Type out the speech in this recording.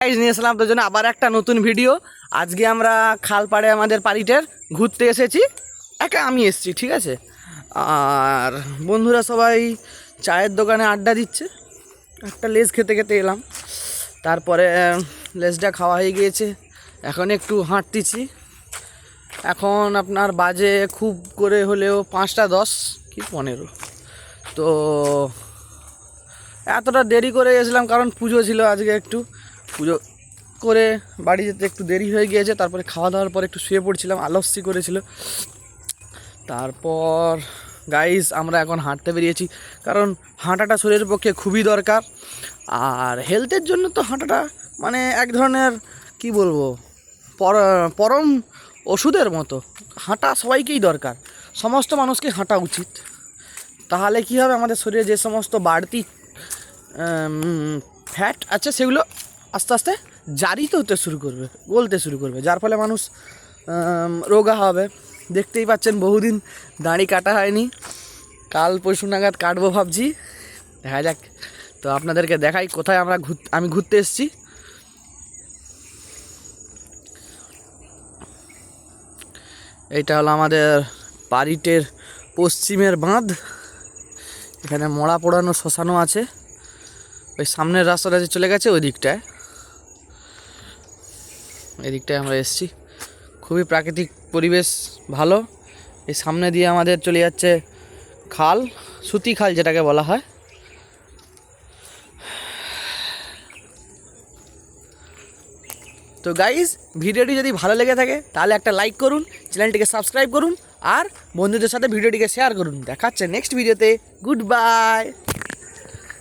Guys নিয়ে আসলাম তোর জন্য আবার একটা নতুন ভিডিও। আজকে আমরা খালপাড়ে আমাদের পাড়িটার ঘুরতে এসেছি। একা আমি এসেছি, ঠিক আছে। আর বন্ধুরা সবাই চায়ের দোকানে আড্ডা দিচ্ছে। একটা লেজ খেতে খেতে এলাম, তারপরে লেজটা খাওয়া হয়ে গিয়েছে। এখন একটু হাঁটতেছি। এখন আপনার বাজে খুব করে হলেও 5টা 10 কি 15। তো এতটা দেরি করে গেছিলাম কারণ পুজো ছিল আজকে। একটু পুজো করে বাড়ি যেতে একটু দেরি হয়ে গিয়েছে। তারপরে খাওয়া দাওয়ার পর একটু শুয়ে পড়ছিলাম, আলস্যি করেছিল। তারপর গাইস আমরা এখন হাঁটতে বেরিয়েছি, কারণ হাঁটাটা শরীরের পক্ষে খুবই দরকার। আর হেলথের জন্য তো হাঁটাটা মানে এক ধরনের কি বলবো, পরম ওষুধের মতো। হাঁটা সবাইকেই দরকার, সমস্ত মানুষকে হাঁটা উচিত। তাহলে কি হবে, আমাদের শরীরে যে সমস্ত বাড়তি ফ্যাট আছে সেগুলো আস্তে আস্তে জারিত হতে শুরু করবে, গলতে শুরু করবে, যার ফলে মানুষ রোগা হবে। দেখতেই পাচ্ছেন বহুদিন দাড়ি কাটা হয়নি, কাল পরশু নাগাদ কাটবো ভাবছি, দেখা যাক। তো আপনাদেরকে দেখাই কোথায় আমি ঘুরতে এসেছি। এইটা হলো আমাদের বাড়িটের পশ্চিমের বাঁধ। এখানে মড়া পোড়ানো শ্মশানও আছে। ওই সামনের রাস্তাটা যে চলে গেছে ওই দিকটায়, এদিকটায় আমরা এসেছি। খুবই প্রাকৃতিক পরিবেশ ভালো। এই সামনে দিয়ে আমাদের চলে যাচ্ছে খাল, সুতি খাল যেটাকে বলা হয়। তো গাইস, ভিডিওটি যদি ভালো লেগে থাকে তাহলে একটা লাইক করুন, চ্যানেলটিকে সাবস্ক্রাইব করুন আর বন্ধুদের সাথে ভিডিওটিকে শেয়ার করুন। দেখাচ্ছে নেক্সট ভিডিওতে। Good bye.